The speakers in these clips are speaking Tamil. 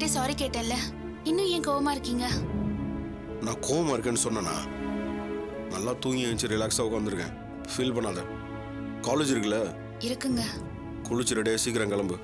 உங்ககிட்ட சாரி கேட்டேன்ல, இன்னும் ஏன் கோவமா இருக்கீங்க? நான் கோவமா இருக்கேன்னு சொன்னேனா? நல்லா தூங்கி எழுந்துச்சு ரிலாக்ஸாக உட்காந்துருக்கேன். ஃபீல் பண்ணாத. காலேஜ் இருக்குல்ல? இருக்குங்க. குளிச்சு ரெடியாக சீக்கிரம் கிளம்பு.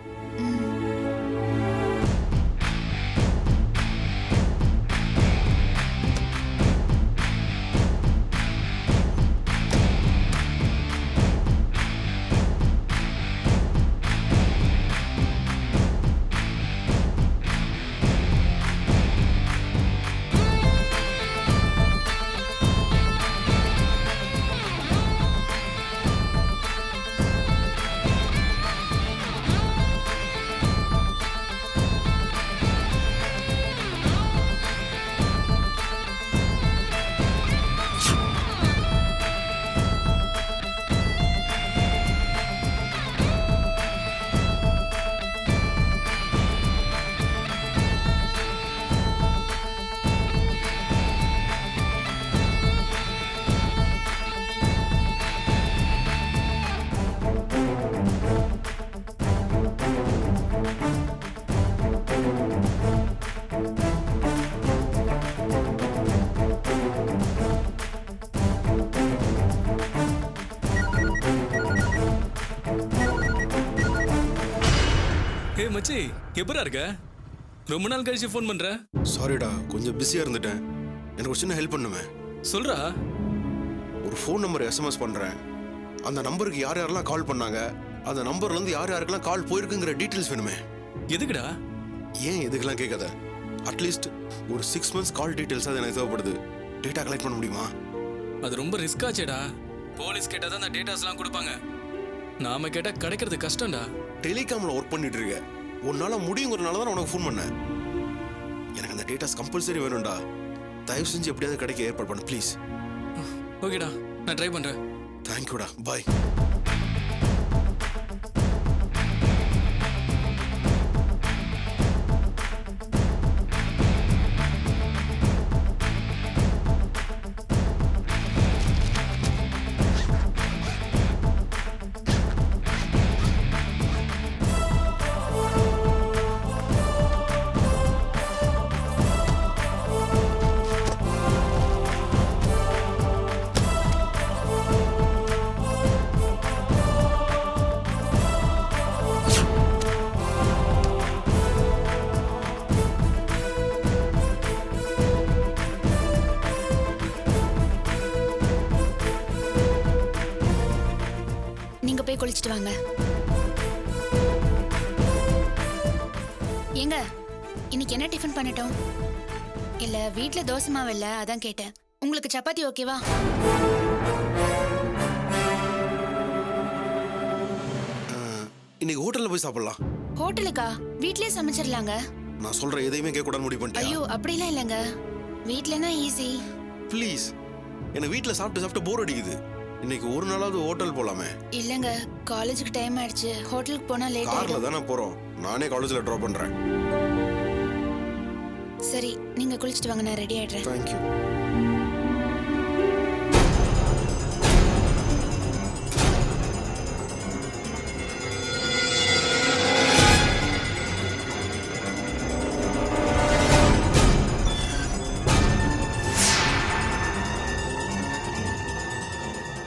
மச்சி எப்பரா இருக்க? ரொம்ப நாள் கழிச்சு ஃபோன் பண்ற. சாரிடா, கொஞ்சம் பிஸியாக இருந்துட்டேன். எனக்கு ஒரு சின்ன ஹெல்ப் பண்ணுவேன். சொல்றா. ஒரு ஃபோன் நம்பர் எஸ்எம்எஸ் பண்ணுறேன். அந்த நம்பருக்கு யார் யாரெல்லாம் கால் பண்ணாங்க, அந்த நம்பர்லேருந்து யார் யாருக்கெல்லாம் கால் போயிருக்குங்கிற டீட்டெயில்ஸ் வேணுமே. எதுக்குடா? ஏன் எதுக்கெல்லாம் கேட்காத. அட்லீஸ்ட் ஒரு 6 months கால் டீட்டெயில்ஸ் அது எனக்கு தேவைப்படுது. டேட்டா கலெக்ட் பண்ண முடியுமா? அது ரொம்ப ரிஸ்க் ஆச்சேடா. போலீஸ் கேட்டா தான் அந்த டேட்டாஸ்லாம் கொடுப்பாங்க. நாம கேட்டா கிடைக்கிறது கஷ்டம்டா. டெலிகாமில் ஒர்க் பண்ணிட்டு இருக்க, உன்னால முடியுங்கிறனால தான் உனக்கு ஃபோன் பண்ணேன். எனக்கு அந்த டேட்டாஸ் கம்பல்சரி வேணும்டா. தயவு செஞ்சு எப்படியாவது கிடைக்க ஏற்பாடு பண்ணு ப்ளீஸ். ஓகேடா, நான் ட்ரை பண்றேன். தேங்க்யூடா, பாய். நீங்க போய் குளிச்சிட்டு வாங்க. ஏங்க, இன்னைக்கு என்ன டிஃபன் பண்ணட்டும்? இல்ல வீட்ல தோசை மாவு இல்ல, அதான் கேட்டேன். உங்களுக்கு சப்பாத்தி ஓகேவா? இன்னைக்கு ஹோட்டல்ல போய் சாப்பிடலாம். ஹோட்டலுக்கா? வீட்லயே சமைச்சிடலாங்க. நான் சொல்ற எதையுமே கேட்க கூடாது முடிவு பண்ணிட்டேன். ஐயோ, அப்படிலாம் இல்லங்க. வீட்லனா ஈஸி. ப்ளீஸ், எனக்கு வீட்ல சாப்பிட்டு சாப்பிட்டு போர் அடிக்குது. இன்னைக்கு ஒரு நாளாவது ஹோட்டல் போலாமே. இல்லங்க, காலேஜுக்கு டைம் ஆயிடுச்சு. ஹோட்டலுக்கு போனா லேட் கார்ல ஆயிடும். தானே போறோம். நானே காலேஜ்ல டிராப் பண்றேன். சரி, நீங்க குளிச்சிட்டு வாங்க, நான் ரெடி ஆயிடுறேன். தேங்க்யூ.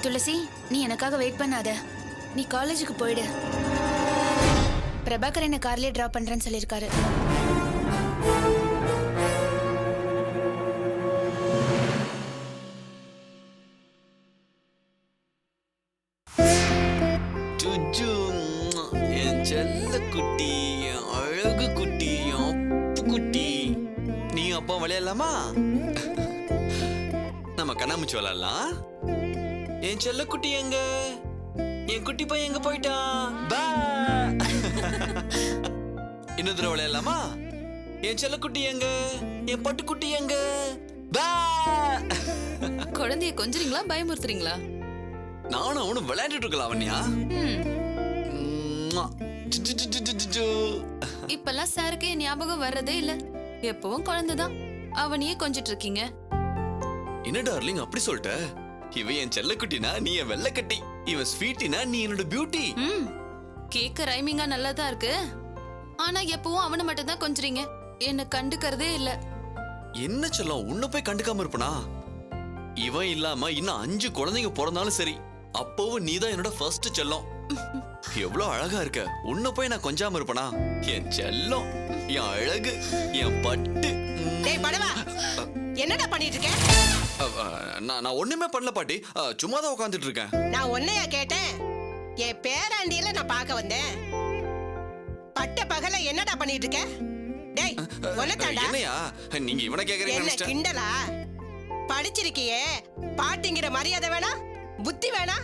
துளசி, நீ எனக்காக வெயிட் பண்ணாத. நீ காலேஜுக்கு போயிடு. பிரபாகர் என்ன கார்லயே டிராப் பண்றேன்னு சொல்லிருக்காரு. என் செல்ல குட்டி, என் அழகு குட்டி, என் அப்பு குட்டி. நீ அப்பா விளையாடலாமா? நம்ம கண்ணாமூச்சி விளையாடலாம். என் செல்ல குட்டி எங்க? என் குட்டி பையன் எங்க போயிட்டான்? இன்னொரு தடவை விளையாடலாமா? என் செல்ல குட்டி எங்க? என் பட்டுக்குட்டி எங்க? குழந்தைய கொஞ்சறீங்களா பயமுறுத்துறீங்களா? நானும் அவனும் விளையாண்டுட்டு இருக்கலாம் அவன்யா. இப்பெல்லாம் சாருக்கு என் ஞாபகம் வர்றதே இல்ல. எப்பவும் குழந்தைதான். அவனையே கொஞ்சிட்டு இருக்கீங்க. என்ன டார்லிங் அப்படி சொல்லிட்ட? இவன் என் செல்லக்குட்டினா நீ என் வெள்ளக்கட்டி. இவன் ஸ்வீட்டினா நீ என்னோட பியூட்டி. கேக்க ரைமிங்கா நல்லா தான் இருக்கு. ஆனா எப்பவும் அவனை மட்டும் தான் கொஞ்சறீங்க. என்ன கண்டுக்கறதே இல்ல. என்ன செல்லம் உன்னை போய் கண்டுக்காம இருப்பனா? இவன் இல்லாம இன்னும் 5 குழந்தைங்க பிறந்தாலும் சரி, அப்பவும் நீதான் என்னோட ஃபர்ஸ்ட் செல்லம். எவ்வளவு அழகா இருக்க, உன்னை போய் நான் கொஞ்சாம இருப்பனா? என் செல்லம், என் அழகு, என் பட்டு. டேய் படவா, என்னடா பண்ணிட்டு இருக்க? நான் ஒண்ணுமே பண்ணல பாட்டி, சும்மா தான் உட்காந்துட்டு இருக்கேன். நான் உன்னையா கேட்டேன்? என் பேராண்டியில நான் பார்க்க வந்தேன். பட்ட பகல என்னடா பண்ணிட்டு இருக்க? டேய் ஒன்னதாண்டா. என்னையா நீங்க இவனை கேக்குறீங்க? என்ன கிண்டலா? படிச்சிருக்கியே, பாட்டிங்கிற மரியாதை வேணா, புத்தி வேணா?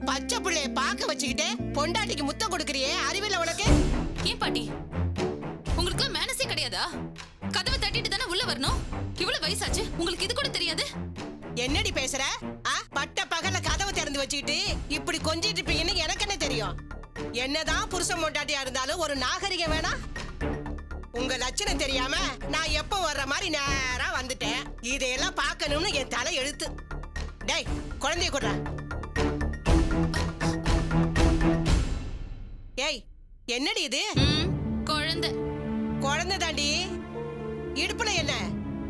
பச்சை புள்ளைய பார்க்க வச்சுக்கிட்டே பொண்டாட்டிக்கு முத்தம் கொடுக்கறியே, அறிவில்ல உனக்கு? ஏன் பாட்டி, உங்களுக்கு மேனஸே கிடையாதா? கதவை தட்டிட்டு தானே உள்ள வரணும். இவ்வளவு வயசாச்சு, உங்களுக்கு இது கூட தெரியாது? என்னடி பேசுற? பட்ட பகல கதவை திறந்து வச்சுக்கிட்டு இப்படி கொஞ்சிட்டு இருப்பீங்கன்னு எனக்கு என்ன தெரியும்? என்னதான் புருஷன் பொண்டாட்டியா இருந்தாலும் ஒரு நாகரிகம் வேணா? உங்க லட்சணம் தெரியாம நான் எப்ப வர்ற மாதிரி நேரா வந்துட்டேன். இதையெல்லாம் பார்க்கணும்னு என் தலை எழுத்து. டேய் குழந்தைய கொடுறா. ஏய் என்னடி இது? குழந்தை. குழந்தை தாண்டி. இடுப்புல என்ன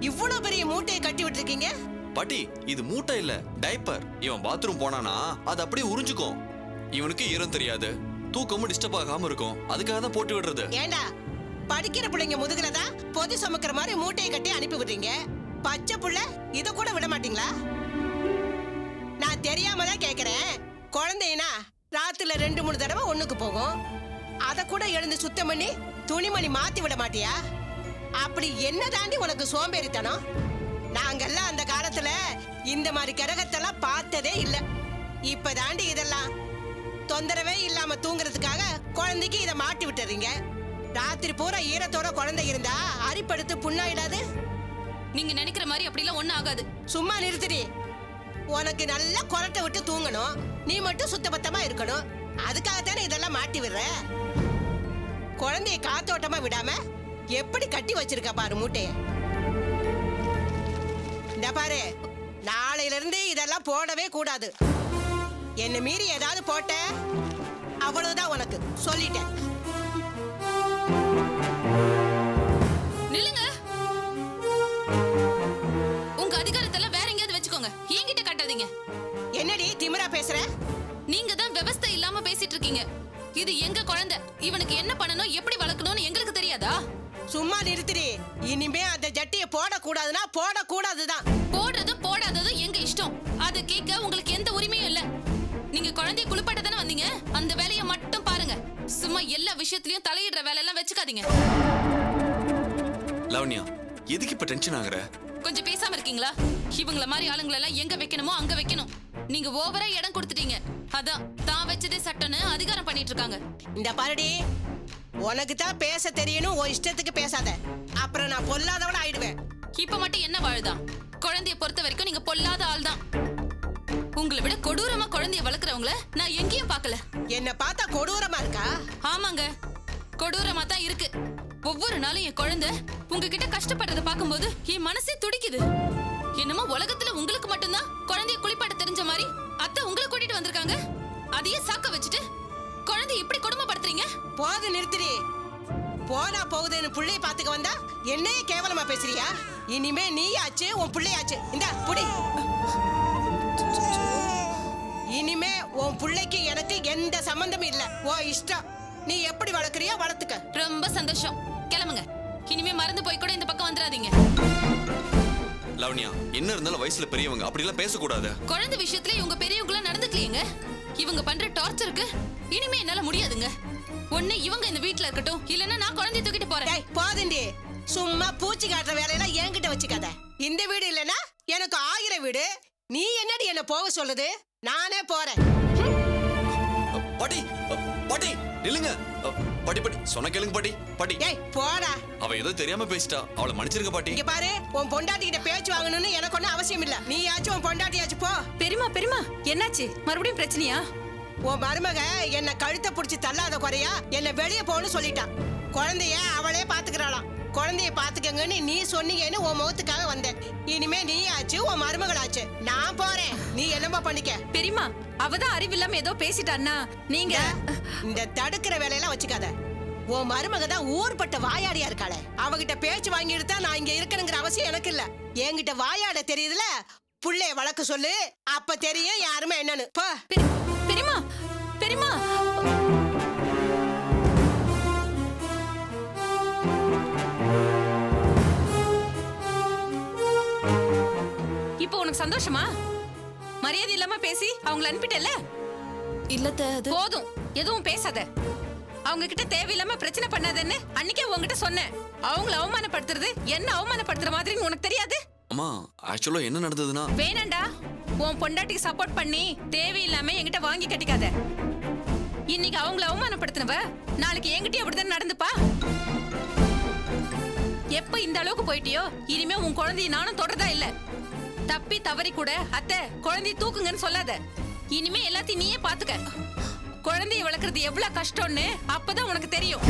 இவ்வளவு பெரிய மூட்டையை கட்டி விட்டுருக்கீங்க? பாட்டி இது மூட்டை இல்ல, டைப்பர். இவன் பாத்ரூம் போனானா அது அப்படியே உறிஞ்சுக்கும். இவனுக்கு ஈரம் தெரியாது, தூக்கமும் டிஸ்டர்ப் ஆகாம இருக்கும், அதுக்காக தான் போட்டு விடுறது. ஏண்டா படிக்கிற பிள்ளைங்க முதுகுலதான் பொது சுமக்கிற மாதிரி மூட்டையை கட்டி அனுப்பி விடுறீங்க. பச்சை புள்ள இத கூட விட மாட்டீங்களா? நான் தெரியாம தான் கேக்குறேன். குழந்தைனா ராத்துல 2-3 தடவை ஒண்ணுக்கு போகும். அத கூட எழுந்து சுத்தம் பண்ணி துணிமணி மாத்தி விட மாட்டியா? அப்படி என்ன தாண்டி உனக்கு சோம்பேறித்தனம்? நாங்கெல்லாம் அந்த காலத்துல இந்த மாதிரி கிரகத்தெல்லாம் பார்த்ததே இல்ல. இப்ப தாண்டி இதெல்லாம். தொந்தரவே இல்லாம தூங்குறதுக்காக குழந்தைக்கு இதை மாட்டி விட்டுறீங்க. ராத்திரி பூரா ஈரத்தோட குழந்தை இருந்தா அரிப்படுத்து புண்ணாயிடாது? நீங்க நினைக்கிற மாதிரி அப்படிலாம் ஒண்ணும் ஆகாது. சும்மா நிறுத்திடி. உனக்கு நல்லா கொரட்டை விட்டு தூங்கணும், நீ மட்டும் சுத்தபத்தமா இருக்கணும். அதுக்காகத்தானே இதெல்லாம் மாட்டி விடுற. குழந்தைய காத்தோட்டமா விடாம எப்படி கட்டி வச்சிருக்க பாரு மூட்டைய. இந்த பாரு, நாளையில இருந்து இதெல்லாம் போடவே கூடாது. என்ன மீறி ஏதாவது போட்ட அவ்வளவுதான் உனக்கு, சொல்லிட்டேன். நில்லுங்க. உங்க அதிகாரத்தெல்லாம் வேற எங்கேயாவது வச்சுக்கோங்க, என்கிட்ட கட்டாதீங்க. என்னடி திமிரா பேசுற? நீங்க தான் விவஸ்தை இல்லாம பேசிட்டு இருக்கீங்க. இது எங்க குழந்தை, இவனுக்கு என்ன பண்ணணும் எப்படி வளர்க்கணும்னு எங்களுக்கு தெரியாதா? சும்மா நிறுத்திடி. இனிமே அந்த ஜட்டியை போடக்கூடாதுன்னா போடக்கூடாதுதான். போடுறதும் போடாததும் எங்க இஷ்டம். அதை கேட்க உங்களுக்கு எந்த உரிமையும் இல்ல. நீங்க குழந்தைய குளிப்பாட்ட தானே வந்தீங்க, அந்த வேலையை மட்டும் பாருங்க. சும்மா எல்லா விஷயத்திலயும் தலையிடுற வேலை எல்லாம் வச்சுக்காதீங்க. லவண்யா எதுக்கு இப்ப டென்ஷன் ஆகுற? கொஞ்சம் பேசாம இருக்கீங்களா? இவங்கள மாதிரி ஆளுங்களை எல்லாம் எங்க வைக்கணுமோ அங்க வைக்கணும். நீங்க ஓவரா இடம் கொடுத்துட்டீங்க. அதான் தான் வச்சதே சட்டன்னு அதிகாரம் பண்ணிட்டு இருக்காங்க. இந்த பாருடி, உனக்கு தான் பேச தெரியணும், உன் இஷ்டத்துக்கு பேசாத. அப்புறம் நான் பொல்லாதவள ஆயிடுவேன். இப்ப மட்டும் என்ன வாழுதான்? குழந்தைய பொறுத்த வரைக்கும் நீங்க பொல்லாத ஆள் தான். உங்களை விட கொடூரமா குழந்தைய வளர்க்கறவங்கள நான் எங்கேயும் பார்க்கல. என்ன பார்த்தா கொடூரமா இருக்கா? ஆமாங்க, கொடூரமா தான் இருக்கு. ஒவ்வொரு நாளும் என் குழந்தை உங்ககிட்ட கஷ்டப்படுறத பார்க்கும்போது என் மனசே துடிக்குது. என்னமோ உலகத்துல உங்களுக்கு மட்டும்தான் குழந்தைய குளிப்பாட்ட தெரிஞ்ச மாதிரி அத்தை உங்களை கூட்டிட்டு வந்திருக்காங்க. அதையே சாக்க வச்சுட்டு குழந்தைய இப்படி கொடுமைப்படுத்துறீங்க. போது நிறுத்திடி. போனா போகுதுன்னு புள்ளைய பாத்துக்க வந்தா என்னையே கேவலமா பேசுறியா? இனிமே நீயாச்சு உன் பிள்ளையாச்சு. இந்த புடி. இனிமே உன் பிள்ளைக்கு எனக்கு எந்த சம்பந்தமும் இல்ல. உன் இஷ்டம், நீ எப்படி வளர்க்கறியோ வளர்த்துக்க. ரொம்ப சந்தோஷம், கிளம்புங்க. இனிமே மறந்து போய் கூட இந்த பக்கம் வந்துடாதீங்க. லவண்யா என்ன இருந்தாலும் வயசுல பெரியவங்க அப்படி எல்லாம் பேசக்கூடாது. குழந்தை விஷயத்துல இவங்க பெரியவங்களா நடந்துக்கலீங்க. இவங்க பண்ற டார்ச்சருக்கு இனிமே என்னால முடியாதுங்க. ஒண்ணு இவங்க இந்த வீட்ல இருக்கட்டும், இல்லன்னா நான் குழந்தைய தூக்கிட்டு போறேன். போதுண்டி, சும்மா பூச்சி காட்டுற வேலையெல்லாம் என்கிட்ட வச்சுக்காத. இந்த வீடு இல்லனா எனக்கு 1000 வீடு. நீ என்னடி என்ன போக சொல்லுது? நானே போறேன். பாட்டி பாட்டி நில்லுங்க. பாட்டி பாட்டி சொன்ன கேளுங்க பாட்டி. பாட்டி ஏய் போடா. அவ ஏதோ தெரியாம பேசிட்டா, அவளை மன்னிச்சிருங்க பாட்டி. இங்க பாரு, உன் பொண்டாட்டி கிட்ட பேச்சு வாங்கணும்னு எனக்கு ஒன்னும் அவசியம் இல்ல. நீயாச்சும் உன் பொண்டாட்டியாச்சு போ. பெரியமா என்னாச்சு? மறுபடியும் பிரச்சனையா? உன் மருமக என்ன கழுத்தை புடிச்சு தள்ளாத குறையா என்ன வெளியே போன்னு சொல்லிட்டான். குழந்தைய அவளே பாத்துக்கிறாளாம். குழந்தைய பாத்துக்கங்கன்னு நீ சொன்னீங்கன்னு உன் முகத்துக்காக வந்தேன். இனிமே நீ ஆச்சு உன் மருமகளாச்சு. நான் போறேன், நீ என்னமா பண்ணிக்க. பெரியமா அவதான் அறிவில்லாம ஏதோ பேசிட்டான்னா நீங்க இந்த தடுக்கிற வேலையெல்லாம் வச்சுக்காத. உன் மருமக தான் ஊர்பட்ட வாயாடியா இருக்காளே. அவகிட்ட பேச்சு வாங்கிட்டு தான் நான் இங்க இருக்கணுங்கிற அவசியம் எனக்கு இல்ல. என்கிட்ட வாயாட தெரியுதுல, புள்ளைய வளர்க்க சொல்லு, அப்ப தெரியும் யாருமே என்னன்னு. போ. பெரியம்மா பெரியம்மா, இப்போ உனக்கு சந்தோஷமா? மரியாதை இல்லாம பேசி அவங்கள அனுப்பிட்டல? இல்லத்த அது போதும், எதுவும் பேசாத. அவங்க கிட்ட தேவையில்லாம பிரச்சனை பண்ணாதேன்னு அன்னைக்கே உங்ககிட்ட சொன்னேன். அவங்கள அவமானப்படுத்துறது என்ன அவமானப்படுத்துற மாதிரின்னு உனக்கு தெரியாது? அம்மா ஆக்சுவலா என்ன நடந்ததுன்னா, வேணாண்டா, உன் பொண்டாட்டிக்கு சப்போர்ட் பண்ணி தேவையில்லாம என்கிட்ட வாங்கி கட்டிக்காத. இன்னைக்கு அவங்கள அவமானப்படுத்தினவ நாளைக்கு என்கிட்டயும் அப்படிதான் நடந்துப்பா. எப்ப இந்த அளவுக்கு போயிட்டியோ இனிமே உன் குழந்தைய நானும் தொடர்றதா இல்ல. தப்பி தவறி கூட அத்தை குழந்தைய தூக்குங்கன்னு சொல்லாத. இனிமே எல்லாத்தையும் நீயே பாத்துக்க. குழந்தைய வளர்க்கறது எவ்வளவு கஷ்டம்னு அப்பதான் உனக்கு தெரியும்.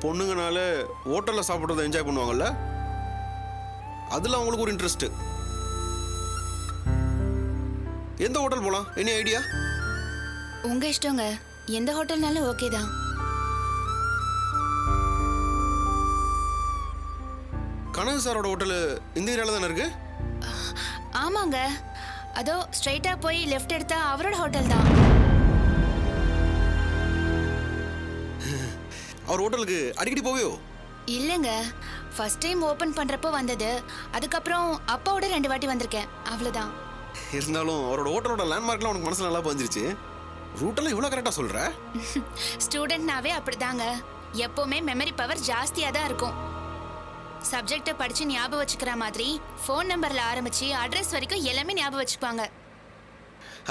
பொண்ணுங்கனால ஹோட்டல்ல சாப்பிட்றத என்ஜாய் பண்ணுவாங்கல்ல, அதுல அவங்களுக்கு ஒரு இன்ட்ரெஸ்ட். எந்த ஹோட்டல் போலாம்? Any idea? உங்க இஷ்டங்க, எந்த ஹோட்டல்னாலும் ஓகே தான். கனகு சாரோட ஹோட்டல் இந்த ஏரியால தானே இருக்கு? ஆமாங்க, அதோ ஸ்ட்ரைட்டா போய் லெஃப்ட் எடுத்தா அவரோட ஹோட்டல் தான். அவர் ஹோட்டலுக்கு அடிக்கடி போவியோ? இல்லங்க, ஃபர்ஸ்ட் டைம் ஓபன் பண்றப்போ வந்தது. அதுக்கப்புறம் அப்பாவோட 2 வாட்டி வந்திருக்கேன், அவ்வளவுதான். இருந்தாலும் அவரோட ஹோட்டலோட லேண்ட்மார்க்லாம் உனக்கு மனசுல நல்லா பதிஞ்சிருச்சு. ரூட்டெல்லாம் இவ்வளோ கரெக்டாக சொல்ற? ஸ்டூடெண்ட்னாவே அப்படிதாங்க, எப்பவுமே மெமரி பவர் ஜாஸ்தியா தான் இருக்கும். சப்ஜெக்டை படிச்சு ஞாபகம் வச்சுக்கிற மாதிரி ஃபோன் நம்பர்ல ஆரம்பிச்சு அட்ரஸ் வரைக்கும் எல்லாமே ஞாபகம் வச்சுப்பாங்க.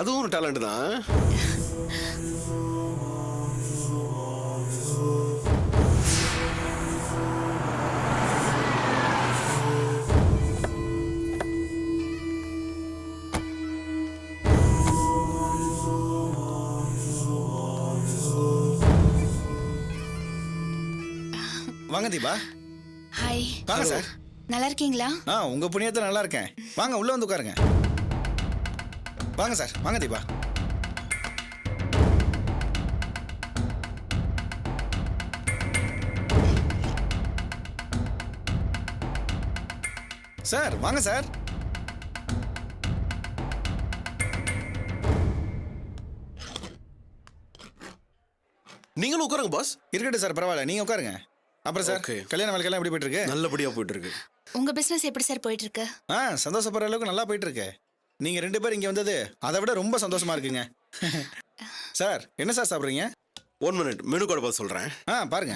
அதுவும் ஒரு டேலண்ட் தான். வாங்க தீபா. ஹாய். வாங்க சார். நல்லா இருக்கீங்களா? உங்க புண்ணியத்தை நல்லா இருக்கேன். வாங்க உள்ள வந்து உட்காருங்க. வாங்க சார், வாங்க தீபா. சார் வாங்க சார். நீங்களும் உட்காருங்க பாஸ். இருக்கட்டும் சார், பரவாயில்ல, நீங்க உட்காருங்க. அப்புறம் சார், Okay. கல்யாண வேலைக்கெல்லாம் எப்படி போயிட்டு இருக்கு? நல்லபடியா போயிட்டு இருக்கு. உங்க பிசினஸ் எப்படி சார் போயிட்டு இருக்கு? சந்தோஷப்படுற அளவுக்கு நல்லா போயிட்டு இருக்கு. நீங்க 2 பேர் இங்க வந்தது அதை விட ரொம்ப சந்தோஷமா இருக்குங்க. சார் என்ன சார் சாப்பிட்றீங்க? 1 மினிட், மெனு கார்டு பார்த்து சொல்றேன். பாருங்க.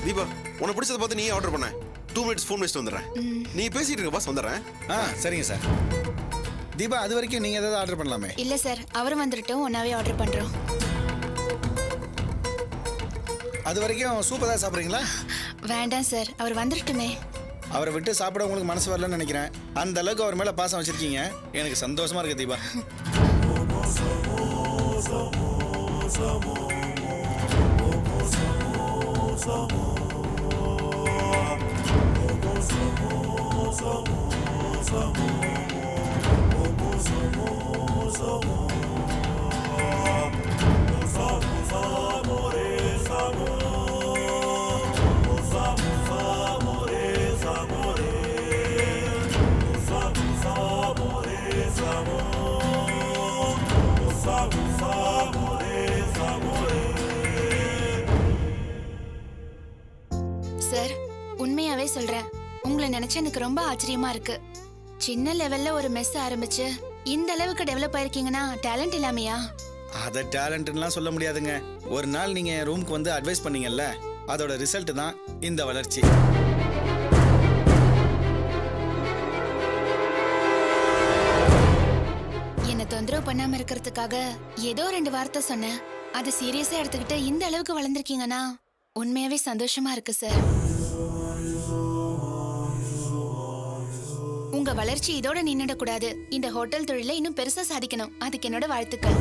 தீபா, உனக்கு பிடிச்சதை பார்த்து நீ ஆர்டர் பண்ண. 2 மினிட்ஸ் ஃபோன் வச்சுட்டு வந்துடுறேன். நீ பேசிட்டு இருக்க பாஸ், வந்துடுறேன். சரிங்க சார். தீபா, அது வரைக்கும் நீங்க ஏதாவது ஆர்டர் பண்ணலாமே? இல்ல சார், அவரும் வந்துட்டோம், ஒன்னாவே ஆர்டர் பண்றோம். அது வரைக்கும் சூப் ஏதாவது சாப்பிட்றீங்களா? வேண்டாம் சார், அவர் வந்துட்டோமே. அவரை விட்டு சாப்பிட உங்களுக்கு மனசு வரலன்னு நினைக்கிறேன். அந்த அளவுக்கு அவர் மேல பாசம் வச்சிருக்கீங்க. எனக்கு சந்தோஷமா இருக்கு தீபா. சார், உண்மையாவே சொல்றேன், உங்களை நினைச்சு எனக்கு ரொம்ப ஆச்சரியமா இருக்கு. சின்ன லெவல்ல ஒரு மெஸ் ஆரம்பிச்சு இந்த அளவுக்கு டெவலப் ஆயிருக்கீங்கன்னா டேலண்ட் இல்லாமையா? அதை டேலண்ட்லாம் சொல்ல முடியாதுங்க. ஒரு நாள் நீங்க என் ரூமுக்கு வந்து அட்வைஸ் பண்ணீங்கல்ல, அதோட ரிசல்ட் தான் இந்த வளர்ச்சி. என்ன தொந்தரவு பண்ணாம இருக்கிறதுக்காக ஏதோ 2 வார்த்தை சொன்னேன். அது சீரியஸா எடுத்துக்கிட்டு இந்த அளவுக்கு வளர்ந்துருக்கீங்கன்னா உண்மையாவே சந்தோஷமா இருக்கு சார். உங்க வளர்ச்சி இதோட நின்னுடக்கூடாது. இந்த ஹோட்டல் தொழில இன்னும் பெருசா சாதிக்கணும். அதுக்கு என்னோட வாழ்த்துக்கள்.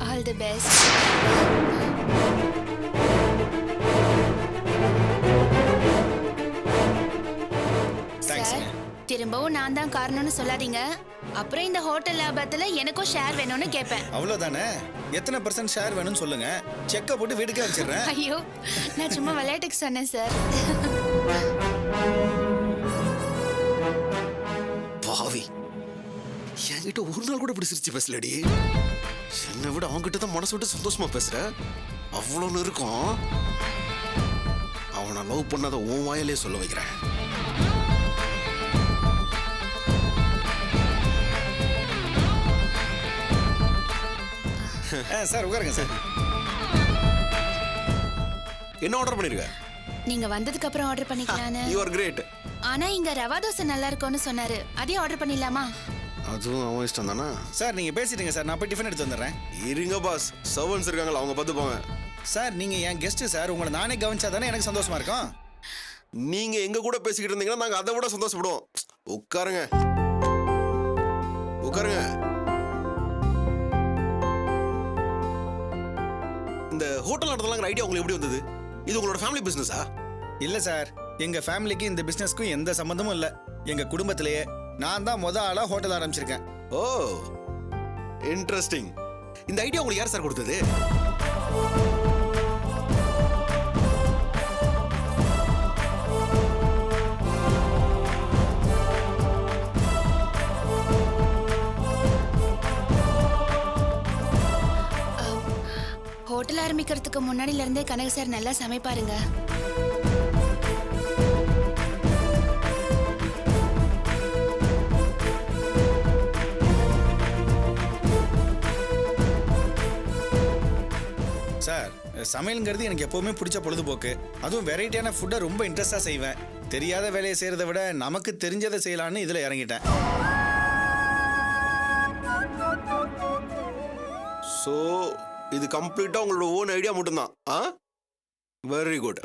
All the best. சார், திரும்பவும் நான் தான் காரணம்னு சொல்லாதீங்க. அப்புறம் இந்த ஹோட்டல் லாபத்துல எனக்கும் ஷேர் வேணும்னு கேட்பேன். அவ்வளவுதானே? எத்தனை % ஷேர் வேணும்னு சொல்லுங்க, செக்கை போட்டு வீட்டுக்கே வச்சிடுறேன். ஐயோ, நான் சும்மா விளையாட்டுக்கு சொன்னேன் சார். பாவி, என்கிட்ட ஒரு நாள் கூட இப்படி சிரிச்சு பேசலடி. என்னை விட அவன்கிட்ட தான் மனசு விட்டு சந்தோஷமா பேசுற. அவ்வளோன்னு இருக்கும். அவனை லவ் பண்ணாத உன் வாயிலே சொல்ல வைக்கிறேன். சார் உட்காருங்க சார். என்ன ஆர்டர் பண்ணிருக்க? நீங்க வந்ததுக்கு அப்புறம் ஆர்டர் பண்ணிக்கலான்னு. You are great. ஆனா இங்க ரவா தோசை நல்லா இருக்கும்னு சொன்னாரு. அதே ஆர்டர் பண்ணிடலாமா? அதுவும் அவன் இஷ்டம் தானா? சார் நீங்க பேசிட்டீங்க சார், நான் போய் டிஃபன் எடுத்து வந்துடுறேன். இருங்க பாஸ், சர்வன்ஸ் இருக்காங்களா, அவங்க பார்த்துப்பாங்க. சார் நீங்க என் கெஸ்ட் சார், உங்களை நானே கவனிச்சா தானே எனக்கு சந்தோஷமா இருக்கும். நீங்க எங்க கூட பேசிக்கிட்டு இருந்தீங்கன்னா நாங்க அதை விட சந்தோஷப்படுவோம். உட்காருங்க உட்காருங்க. இந்த ஹோட்டல் நடத்தலாங்கிற ஐடியா உங்களுக்கு எப்படி வந்தது? இது உங்களோட ஃபேமிலி பிசினஸா? இல்ல சார், எங்க ஃபேமிலிக்கு இந்த பிசினஸ்க்கும் எந்த சம்பந்தமும் இல்ல. எங்க குடும்பத்திலேயே நான் தான் ஆளா ஹோட்டல் ஆரம்பிச்சிருக்கேன். ஓ, இன்ட்ரெஸ்டிங். இந்த ஐடியா உங்களுக்கு யார் சார் கொடுத்தது? ஹோட்டல் ஆரம்பிக்கிறதுக்கு முன்னாடில இருந்தே கனக சார் நல்லா சமைப்பாருங்க. சார் சமையல்ங்கிறது எனக்கு எப்பவுமே பிடிச்ச பொழுதுபோக்கு. அதுவும் வெரைட்டியான ஃபுட்டை ரொம்ப இன்ட்ரெஸ்டா செய்வேன். தெரியாத வேலையை செய்யறதை விட நமக்கு தெரிஞ்சதை செய்யலான்னு இதுல இறங்கிட்டேன். ஸோ இது கம்ப்ளீட்டா உங்களோட ஓன் ஐடியா மட்டும்தான்? Very good.